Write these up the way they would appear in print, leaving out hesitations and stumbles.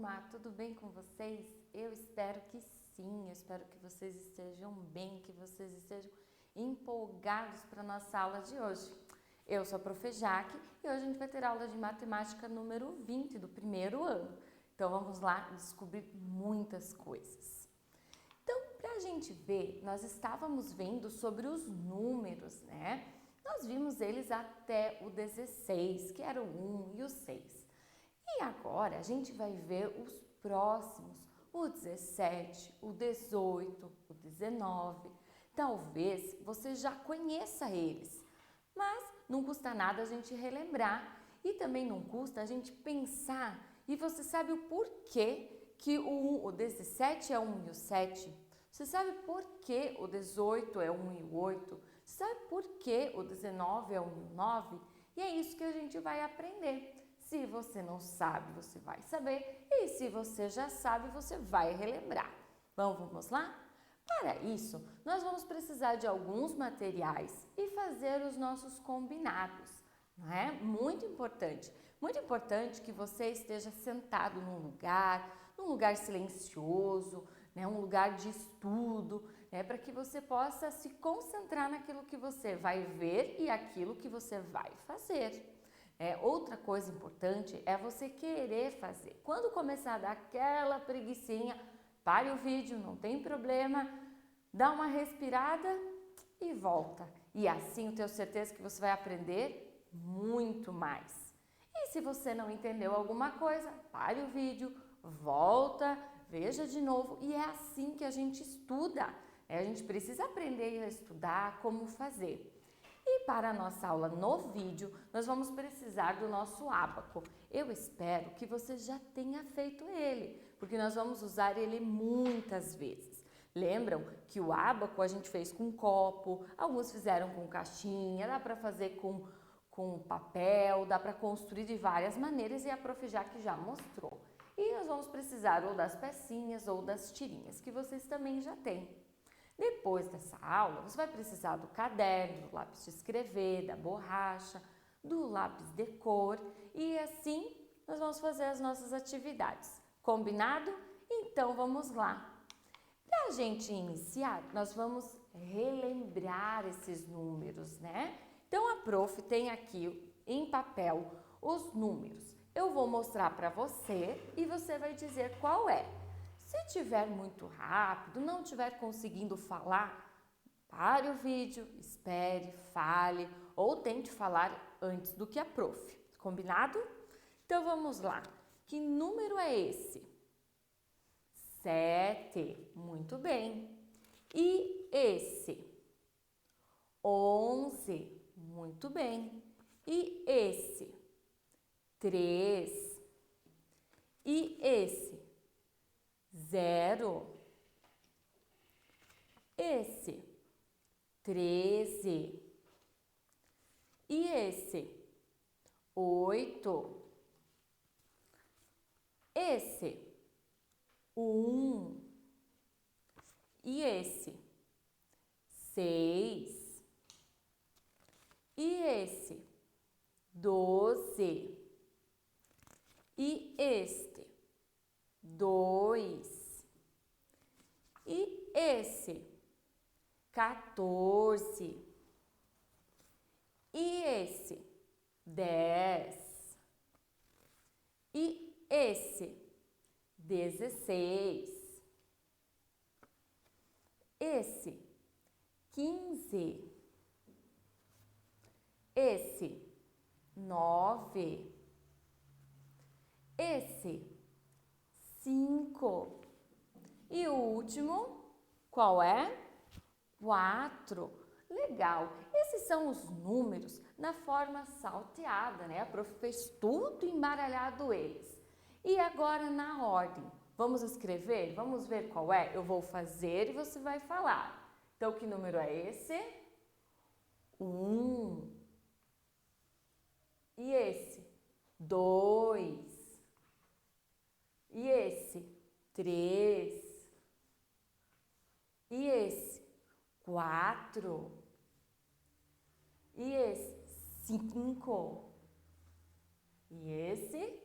turma, tudo bem com vocês? Eu espero que sim, eu espero que vocês estejam bem, que vocês estejam empolgados para a nossa aula de hoje. Eu sou a Prof. Jaque e hoje a gente vai ter aula de matemática número 20 do primeiro ano. Então vamos lá descobrir muitas coisas. Então, para a gente ver, nós estávamos vendo sobre os números, né? Nós vimos eles até o 16, que era o 1 e o 6. E agora a gente vai ver os próximos, o 17, o 18, o 19. Talvez você já conheça eles, mas não custa nada a gente relembrar e também não custa a gente pensar. E você sabe o porquê que o 17 é o 1 e o 7? Você sabe por que o 18 é o 1 e o 8? Você sabe por que o 19 é o 1 e o 9? E é isso que a gente vai aprender. Se você não sabe, você vai saber. E se você já sabe, você vai relembrar. Vamos lá? Para isso, nós vamos precisar de alguns materiais e fazer os nossos combinados. Não é? Muito importante que você esteja sentado num lugar silencioso, né? Um lugar de estudo, né? Para que você possa se concentrar naquilo que você vai ver e aquilo que você vai fazer. Outra coisa importante é você querer fazer. Quando começar a dar aquela preguicinha, pare o vídeo, não tem problema, dá uma respirada e volta. E assim eu tenho certeza que você vai aprender muito mais. E se você não entendeu alguma coisa, pare o vídeo, volta, veja de novo. E é assim que a gente estuda. A gente precisa aprender a estudar como fazer. E para a nossa aula no vídeo, nós vamos precisar do nosso ábaco. Eu espero que você já tenha feito ele, porque nós vamos usar ele muitas vezes. Lembram que o ábaco a gente fez com copo, alguns fizeram com caixinha, dá para fazer com papel, dá para construir de várias maneiras e a Prof. Jaque já mostrou. E nós vamos precisar ou das pecinhas ou das tirinhas, que vocês também já têm. Depois dessa aula, você vai precisar do caderno, do lápis de escrever, da borracha, do lápis de cor e assim nós vamos fazer as nossas atividades. Combinado? Então vamos lá. Para a gente iniciar, nós vamos relembrar esses números, né? Então a Prof tem aqui em papel os números. Eu vou mostrar para você e você vai dizer qual é. Se tiver muito rápido, não estiver conseguindo falar, pare o vídeo, espere, fale ou tente falar antes do que a Prof. Combinado? Então vamos lá. Que número é esse? 7. Muito bem. E esse? 11. Muito bem. E esse? 3. E esse? 0. Esse? 13. E esse? 8. Esse? 1. E esse? 6. E esse? 12. E este? 2. E esse? 14. E esse? 10. E esse? 16. Esse? 15. Esse? 9. Esse? 5. E o último, qual é? 4. Legal. Esses são os números na forma salteada, né? A Prof fez tudo embaralhado eles. E agora na ordem. Vamos escrever? Vamos ver qual é? Eu vou fazer e você vai falar. Então, que número é esse? 1. E esse? 2. E esse? 3. E esse? 4. E esse? 5. E esse?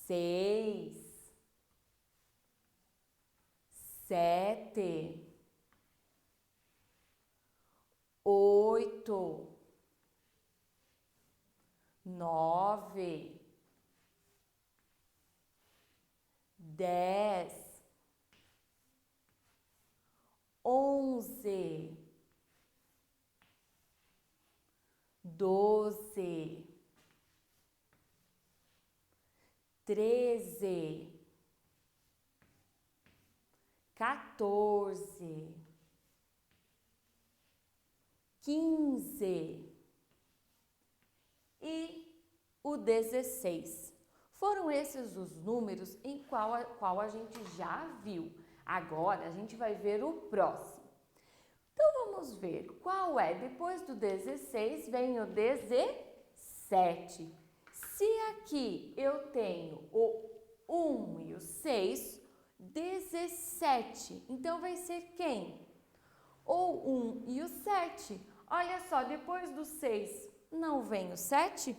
6. 7, 8, 9, 10, 11, 12, 13, 14, 15 e o 16. Foram esses os números em qual a gente já viu. Agora a gente vai ver o próximo. Então vamos ver qual é. Depois do 16 vem o 17. Se aqui eu tenho o 1 e o 6, 17. Então vai ser quem? O 1 e o 7. Olha só, depois do 6 não vem o 7?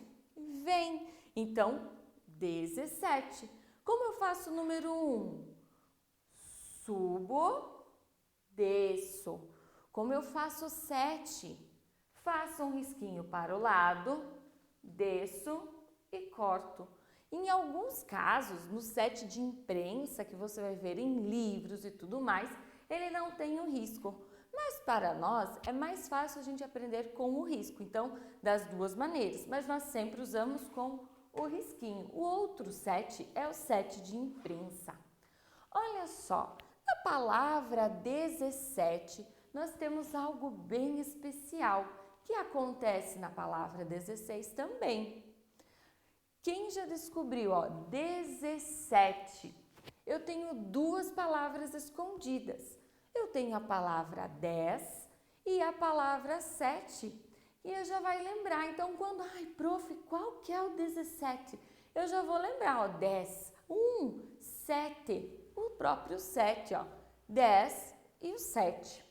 Vem. Então, 17. Como eu faço o número 1? Subo, desço. Como eu faço o 7? Faço um risquinho para o lado, desço e corto. Em alguns casos, no set de imprensa que você vai ver em livros e tudo mais, ele não tem o risco. Mas para nós é mais fácil a gente aprender com o risco. Então, das duas maneiras, mas nós sempre usamos com o risquinho. O outro set é o set de imprensa. Olha só, na palavra 17, nós temos algo bem especial que acontece na palavra 16 também. Quem já descobriu, ó, 17? Eu tenho duas palavras escondidas. Eu tenho a palavra 10 e a palavra 7. E eu já vai lembrar. Então, quando, prof, qual que é o 17? Eu já vou lembrar, ó, 10, 1, 7, o próprio 7, ó, 10 e o 7.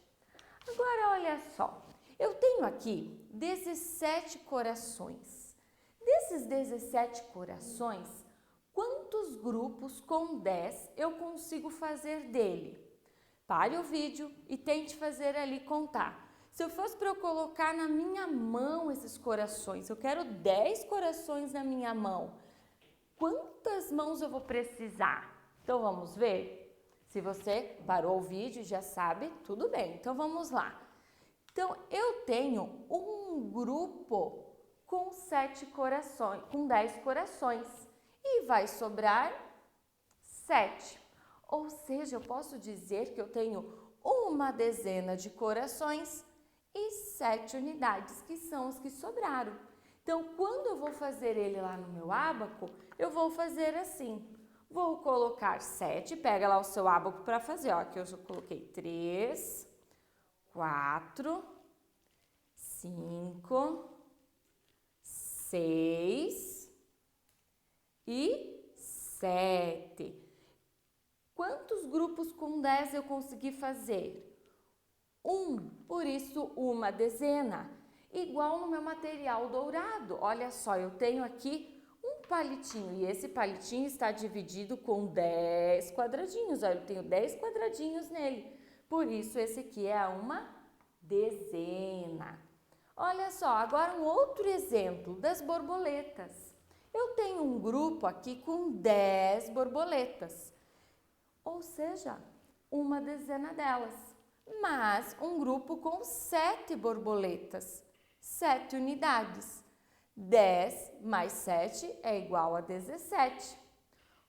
Agora, olha só, eu tenho aqui 17 corações. Desses 17 corações, quantos grupos com 10 eu consigo fazer dele? Pare o vídeo e tente fazer ali contar. Se eu fosse para eu colocar na minha mão esses corações, eu quero 10 corações na minha mão, quantas mãos eu vou precisar? Então vamos ver? Se você parou o vídeo e já sabe, tudo bem. Então vamos lá. Então eu tenho um grupo com 7 corações, com 10 corações e vai sobrar 7. Ou seja, eu posso dizer que eu tenho uma dezena de corações e 7 unidades, que são os que sobraram. Então, quando eu vou fazer ele lá no meu ábaco, eu vou fazer assim. Vou colocar 7, pega lá o seu ábaco para fazer, ó, aqui eu já coloquei 3, 4, 5, 6 e 7. Quantos grupos com 10 eu consegui fazer? 1, por isso uma dezena. Igual no meu material dourado. Olha só, eu tenho aqui um palitinho e esse palitinho está dividido com 10 quadradinhos. Olha, eu tenho 10 quadradinhos nele. Por isso, esse aqui é uma dezena. Olha só, agora um outro exemplo das borboletas. Eu tenho um grupo aqui com 10 borboletas. Ou seja, uma dezena delas, mas um grupo com 7 borboletas, 7 unidades. 10 mais 7 é igual a 17.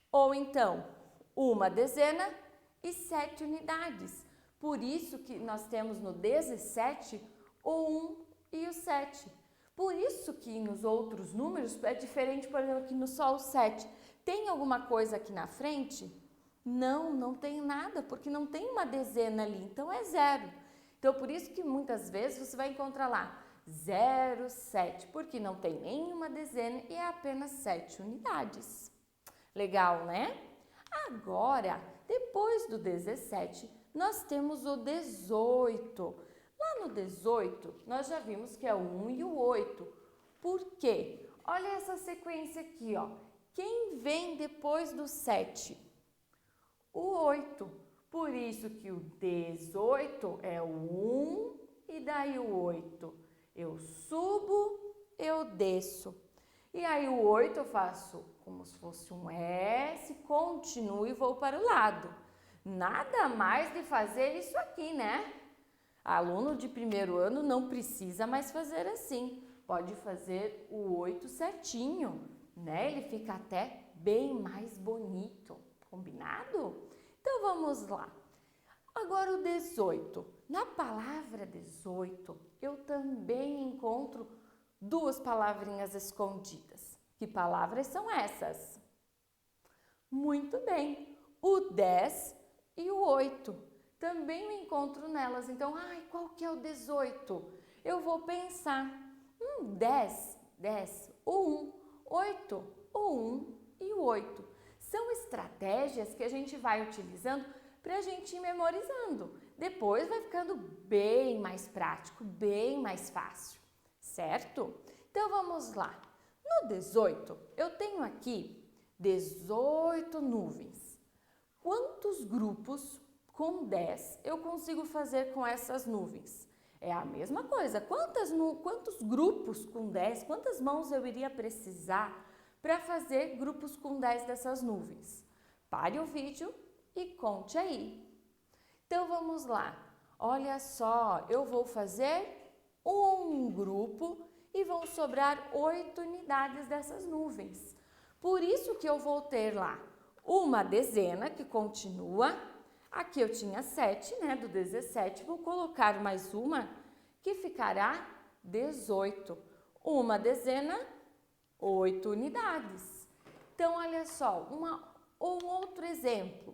Ou então, uma dezena e 7 unidades. Por isso que nós temos no 17 o 1 e o 7. Por isso que nos outros números é diferente, por exemplo, aqui no só o 7. Tem alguma coisa aqui na frente? Não, não tem nada, porque não tem uma dezena ali, então é 0. Então, por isso que muitas vezes você vai encontrar lá 0, 7, porque não tem nenhuma dezena e é apenas 7 unidades. Legal, né? Agora, depois do 17, nós temos o 18. Lá no 18, nós já vimos que é o 1 e o 8. Por quê? Olha essa sequência aqui, ó. Quem vem depois do 7? O 8. Por isso que o 18 é o 1 e daí o 8. Eu subo, eu desço. E aí o 8 eu faço como se fosse um S, continuo e vou para o lado. Nada mais de fazer isso aqui, né? Aluno de primeiro ano não precisa mais fazer assim. Pode fazer o 8 certinho, né? Ele fica até bem mais bonito. Combinado? Então vamos lá. Agora o 18. Na palavra 18, eu também encontro duas palavrinhas escondidas. Que palavras são essas? Muito bem. O 10 e o 8. Também me encontro nelas. Então, qual que é o 18? Eu vou pensar. 10, o 1, 8, o 1 e o 8. São estratégias que a gente vai utilizando para a gente ir memorizando. Depois vai ficando bem mais prático, bem mais fácil, certo? Então vamos lá. No 18, eu tenho aqui 18 nuvens. Quantos grupos com 10 eu consigo fazer com essas nuvens? É a mesma coisa. Quantos grupos com 10, quantas mãos eu iria precisar para fazer grupos com 10 dessas nuvens? Pare o vídeo e conte aí. Então vamos lá. Olha só, eu vou fazer um grupo e vão sobrar 8 unidades dessas nuvens. Por isso que eu vou ter lá uma dezena que continua. Aqui eu tinha 7, né? Do 17, vou colocar mais uma que ficará 18. Uma dezena, 8 unidades. Então, olha só, um outro exemplo.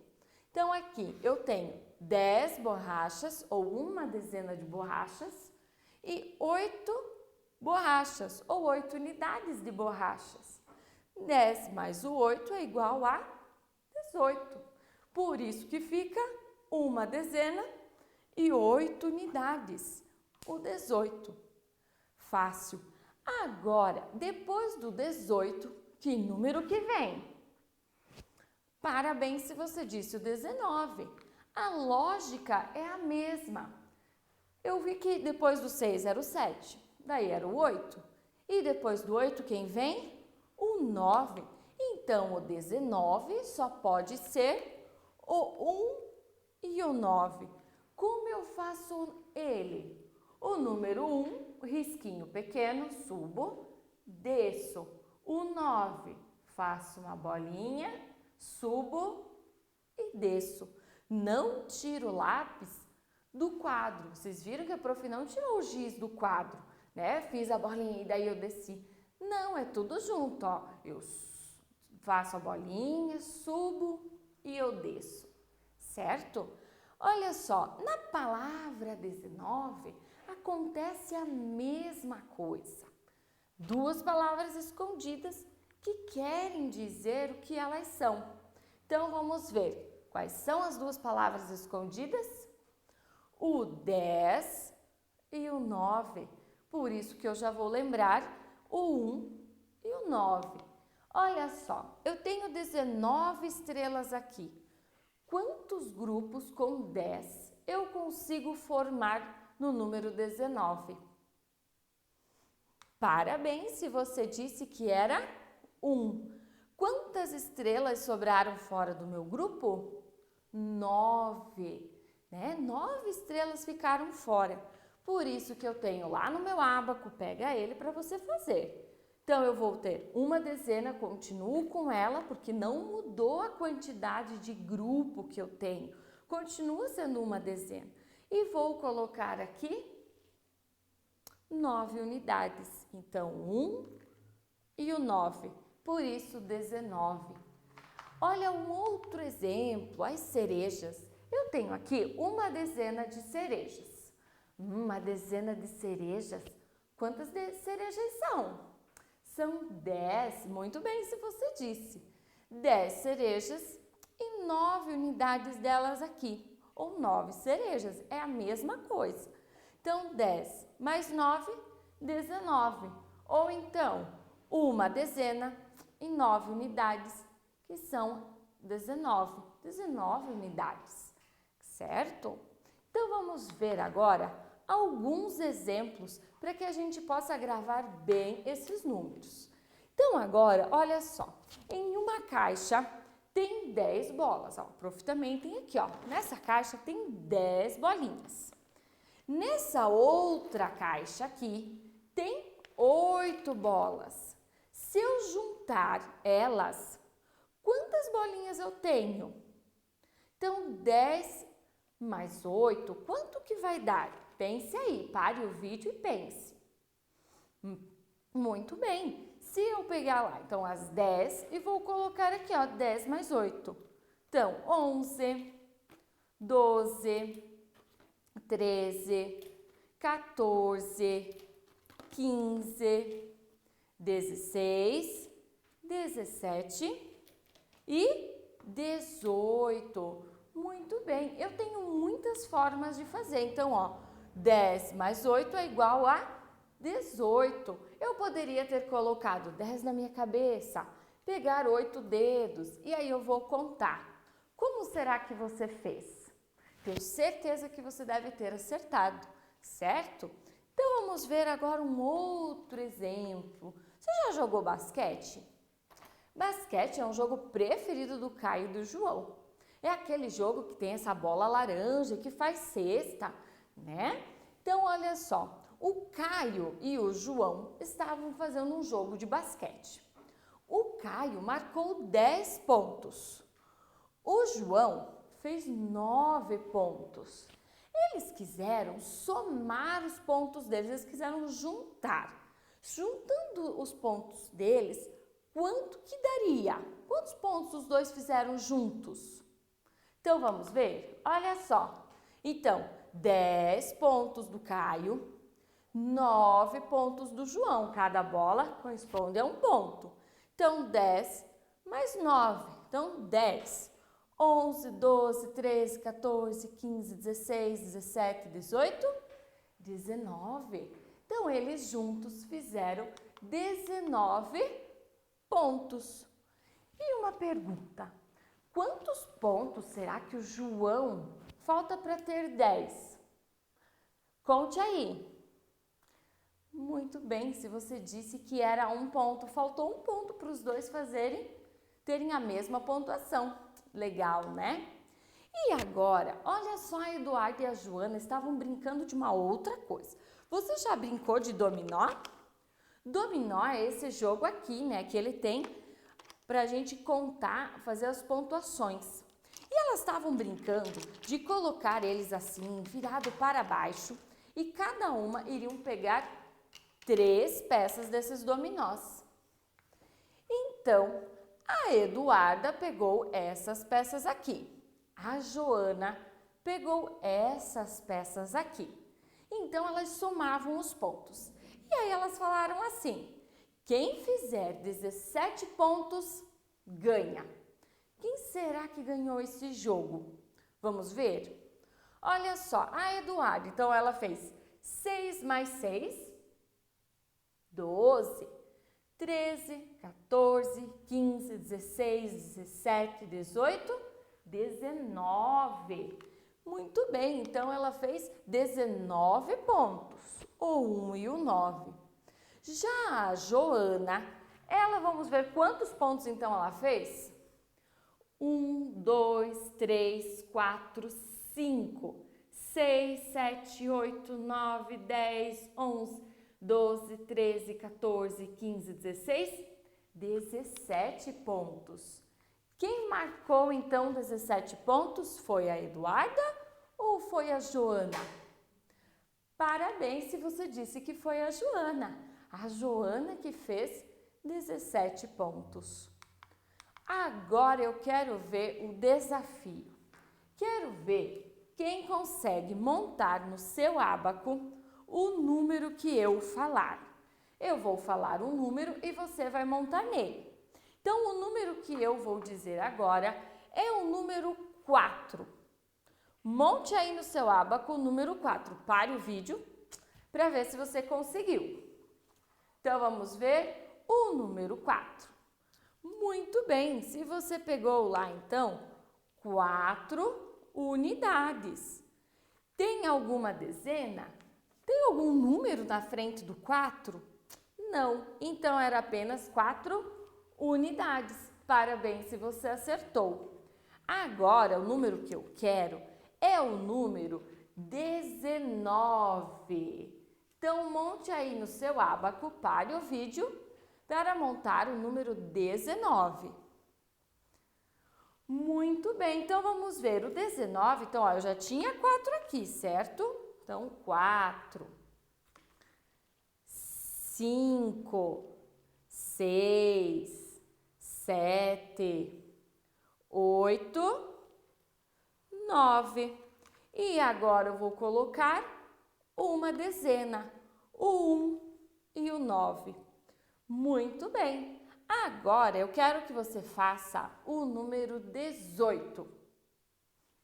Então, aqui eu tenho 10 borrachas ou uma dezena de borrachas e 8 borrachas ou 8 unidades de borrachas. 10 mais o 8 é igual a 18. Por isso que fica uma dezena e 8 unidades, o 18. Fácil. Agora, depois do 18, que número que vem? Parabéns se você disse o 19. A lógica é a mesma. Eu vi que depois do 6 era o 7, daí era o 8. E depois do 8 quem vem? O 9. Então, o 19 só pode ser o 1 e o 9. Como eu faço ele? O número 1, risquinho pequeno, subo, desço. O 9, faço uma bolinha, subo e desço. Não tiro o lápis do quadro. Vocês viram que a prof não tirou o giz do quadro, né? Fiz a bolinha e daí eu desci. Não, é tudo junto, ó. Eu faço a bolinha, subo e eu desço, certo? Olha só, na palavra 19 acontece a mesma coisa. Duas palavras escondidas que querem dizer o que elas são. Então vamos ver quais são as duas palavras escondidas? O 10 e o 9. Por isso que eu já vou lembrar o 1 e o 9. Olha só, eu tenho 19 estrelas aqui. Quantos grupos com 10 eu consigo formar no número 19? Parabéns se você disse que era 1. Quantas estrelas sobraram fora do meu grupo? 9, né? 9 estrelas ficaram fora. Por isso que eu tenho lá no meu ábaco, pega ele para você fazer. Então, eu vou ter uma dezena, continuo com ela, porque não mudou a quantidade de grupo que eu tenho. Continua sendo uma dezena. E vou colocar aqui 9 unidades. Então, 1 e o 9. Por isso, 19. Olha um outro exemplo, as cerejas. Eu tenho aqui uma dezena de cerejas. Uma dezena de cerejas. Quantas cerejas são? São 10, muito bem se você disse. 10 cerejas e 9 unidades delas aqui, ou 9 cerejas, é a mesma coisa. Então, 10 mais 9, 19. Ou então, uma dezena e 9 unidades, que são 19. 19 unidades. certo? Então, vamos ver agora alguns exemplos para que a gente possa gravar bem esses números. Então, agora, olha só, em uma caixa tem 10 bolas, ó, o prof também tem aqui, ó, nessa caixa tem 10 bolinhas. Nessa outra caixa aqui tem 8 bolas. Se eu juntar elas, quantas bolinhas eu tenho? Então, 10 mais 8, quanto que vai dar? Pense aí, pare o vídeo e pense. Muito bem. Se eu pegar lá, então, as 10 e vou colocar aqui, ó, 10 mais 8. Então, 11, 12, 13, 14, 15, 16, 17 e 18. Muito bem, eu tenho muitas formas de fazer. Então, ó, 10 mais 8 é igual a 18. Eu poderia ter colocado 10 na minha cabeça, pegar 8 dedos e aí eu vou contar. Como será que você fez? Tenho certeza que você deve ter acertado, certo? Então, vamos ver agora um outro exemplo. Você já jogou basquete? Basquete é um jogo preferido do Caio e do João. É aquele jogo que tem essa bola laranja que faz cesta, né? Então, olha só, o Caio e o João estavam fazendo um jogo de basquete. O Caio marcou 10 pontos. O João fez 9 pontos. Eles quiseram somar os pontos deles, eles quiseram juntar. Juntando os pontos deles, quanto que daria? Quantos pontos os dois fizeram juntos? Então, vamos ver? Olha só. Então, 10 pontos do Caio, 9 pontos do João. Cada bola corresponde a um ponto. Então, 10 mais 9. Então, 10. 11, 12, 13, 14, 15, 16, 17, 18, 19. Então, eles juntos fizeram 19 pontos. E uma pergunta: quantos pontos será que o João falta para ter 10? Conte aí. Muito bem, se você disse que era um ponto, faltou um ponto para os dois terem a mesma pontuação. Legal, né? E agora, olha só, a Eduarda e a Joana estavam brincando de uma outra coisa. Você já brincou de dominó? Dominó é esse jogo aqui, né, que ele tem para a gente contar, fazer as pontuações. E elas estavam brincando de colocar eles assim, virado para baixo, e cada uma iriam pegar 3 peças desses dominós. Então, a Eduarda pegou essas peças aqui. A Joana pegou essas peças aqui. Então, elas somavam os pontos. E aí, elas falaram assim: quem fizer 17 pontos, ganha. Quem será que ganhou esse jogo? Vamos ver? Olha só, a Eduarda, então, ela fez 6 mais 6, 12. 13, 14, 15, 16, 17, 18, 19. Muito bem, então ela fez 19 pontos, o 1 e o 9. Já a Joana, vamos ver quantos pontos então ela fez? 1, 2, 3, 4, 5, 6, 7, 8, 9, 10, 11, 12, 13, 14, 15, 16, 17 pontos. Quem marcou então 17 pontos? Foi a Eduarda ou foi a Joana? Parabéns se você disse que foi a Joana. A Joana que fez 17 pontos. Agora eu quero ver o desafio. Quero ver quem consegue montar no seu ábaco o número que eu falar. Eu vou falar um número e você vai montar nele. Então, o número que eu vou dizer agora é o número 4. Monte aí no seu ábaco o número 4. Pare o vídeo para ver se você conseguiu. Então, vamos ver o número 4. Muito bem, se você pegou lá, então, 4, unidades. Tem alguma dezena? Tem algum número na frente do 4? Não, então era apenas 4 unidades. Parabéns se você acertou. Agora, o número que eu quero é o número 19. Então, monte aí no seu ábaco, pare o vídeo para montar o número 19. Muito bem, então vamos ver o 19. Então, ó, eu já tinha 4 aqui, certo? Então, 4, 5, 6, 7, 8, 9. E agora eu vou colocar uma dezena, o 1 e o 9. Muito bem. Agora eu quero que você faça o número 18.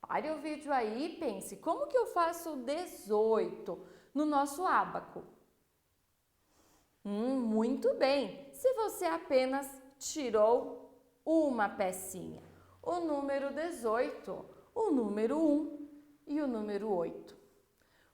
Pare o vídeo aí e pense, como que eu faço o 18 no nosso ábaco? Muito bem. Se você apenas tirou uma pecinha, o número 18, o número 1 e o número 8.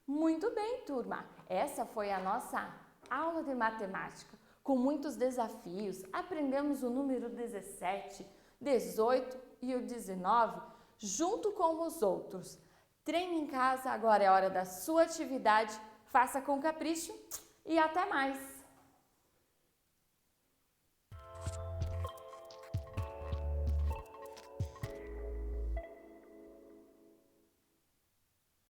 Muito bem, turma. Essa foi a nossa aula de matemática, com muitos desafios. Aprendemos o número 17, 18 e o 19, junto com os outros. Treine em casa, agora é hora da sua atividade. Faça com capricho e até mais!